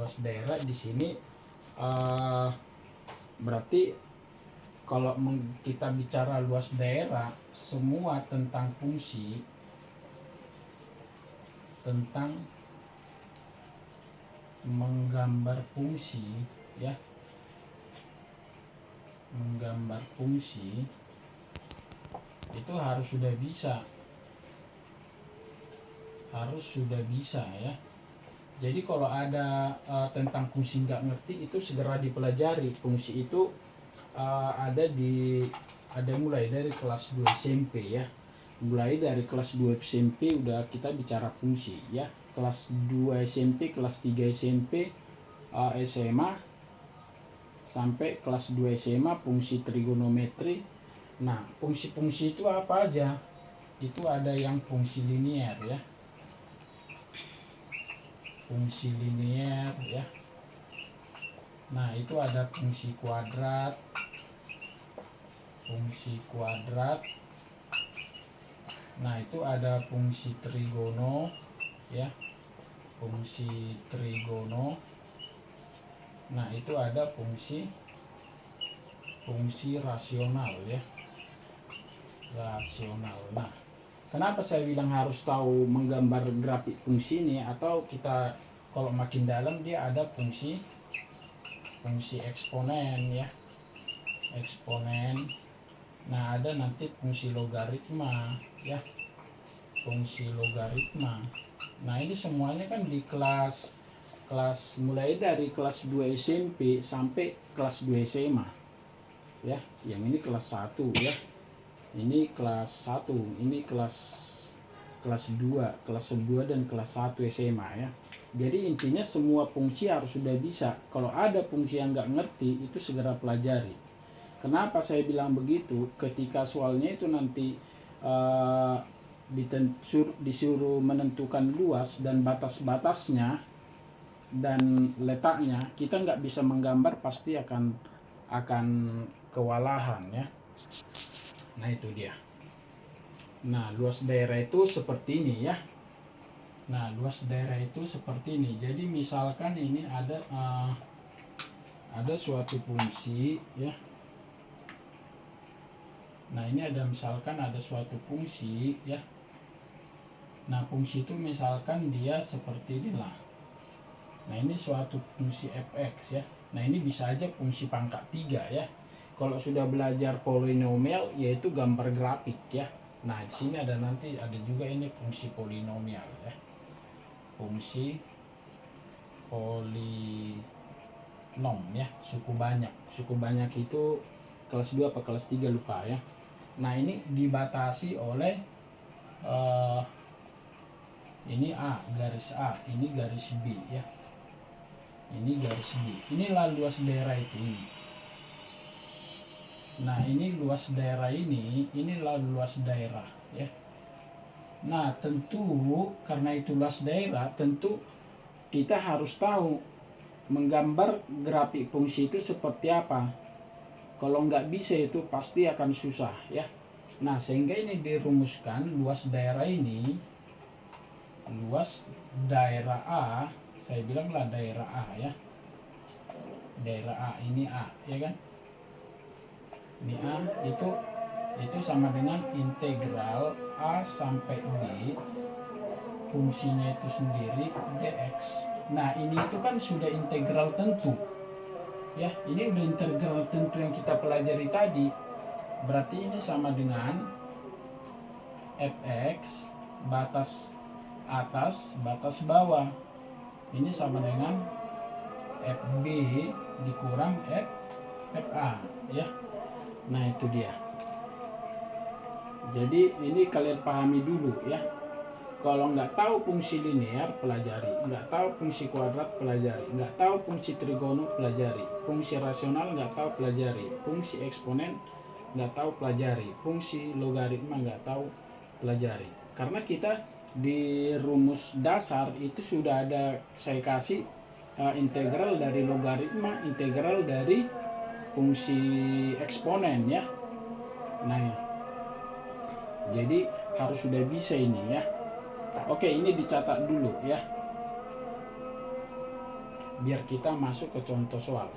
luas daerah di sini berarti kalau kita bicara luas daerah, semua tentang fungsi, tentang menggambar fungsi ya, menggambar fungsi itu harus sudah bisa ya. Jadi kalau ada tentang fungsi nggak ngerti, itu segera dipelajari. Fungsi itu ada mulai dari kelas 2 SMP ya. Mulai dari kelas 2 SMP udah kita bicara fungsi ya. Kelas 2 SMP, kelas 3 SMP, SMA sampai kelas 2 SMA fungsi trigonometri. Nah, fungsi-fungsi itu apa aja? Itu ada yang fungsi linier ya. Fungsi linier ya. Nah, itu ada fungsi kuadrat. Fungsi kuadrat. Nah, itu ada fungsi trigono ya. Fungsi trigono. Nah, itu ada fungsi rasional ya. Rasional. Nah, kenapa saya bilang harus tahu menggambar grafik fungsi ini, atau kita kalau makin dalam dia ada fungsi eksponen ya. Eksponen. Nah, ada nanti fungsi logaritma ya. Fungsi logaritma. Nah, ini semuanya kan di kelas mulai dari kelas 2 SMP sampai kelas 2 SMA ya. Yang ini kelas 1 ya. Ini kelas 1, ini kelas 2, kelas 2 dan kelas 1 SMA ya. Jadi intinya semua fungsi harus sudah bisa. Kalau ada fungsi yang nggak ngerti, itu segera pelajari. Kenapa saya bilang begitu? Ketika soalnya itu nanti disuruh menentukan luas dan batas-batasnya dan letaknya, kita nggak bisa menggambar, pasti akan kewalahan ya. Nah, itu dia. Nah, luas daerah itu seperti ini ya. Nah, luas daerah itu seperti ini. Jadi misalkan ini ada suatu fungsi ya. Nah, ini misalkan ada suatu fungsi ya. Nah, fungsi itu misalkan dia seperti inilah. Nah, ini suatu fungsi fx ya. Nah, ini bisa aja fungsi pangkat 3 ya. Kalau sudah belajar polinomial, yaitu gambar grafik ya. Nah, di sini ada juga ini fungsi polinomial ya. Fungsi polinom ya, suku banyak. Suku banyak itu kelas 2 apa kelas 3 lupa ya. Nah, ini dibatasi oleh ini A, garis A, ini garis B ya. Ini garis B. Inilah luas daerah itu. Nah, ini luas daerah inilah luas daerah ya. Nah, tentu karena itu luas daerah, tentu kita harus tahu menggambar grafik fungsi itu seperti apa. Kalau nggak bisa itu pasti akan susah ya. Nah, sehingga ini dirumuskan luas daerah ini, luas daerah A, saya bilanglah daerah A ya. Daerah A, ini A ya kan. Ini A itu sama dengan integral A sampai B fungsinya itu sendiri dx. Nah, ini itu kan sudah integral tentu ya. Ini udah integral tentu yang kita pelajari tadi. Berarti ini sama dengan fx batas atas batas bawah, ini sama dengan fb dikurang fa ya. Nah, itu dia. Jadi ini kalian pahami dulu ya. Kalau nggak tahu fungsi linear, pelajari. Nggak tahu fungsi kuadrat, pelajari. Nggak tahu fungsi trigono, pelajari. Fungsi rasional nggak tahu, pelajari. Fungsi eksponen nggak tahu, pelajari. Fungsi logaritma nggak tahu, pelajari. Karena kita di rumus dasar itu sudah ada, saya kasih integral dari logaritma, integral dari fungsi eksponen ya. Nah, jadi harus sudah bisa ini ya. Oke, ini dicatat dulu ya. biar kita masuk ke contoh soal.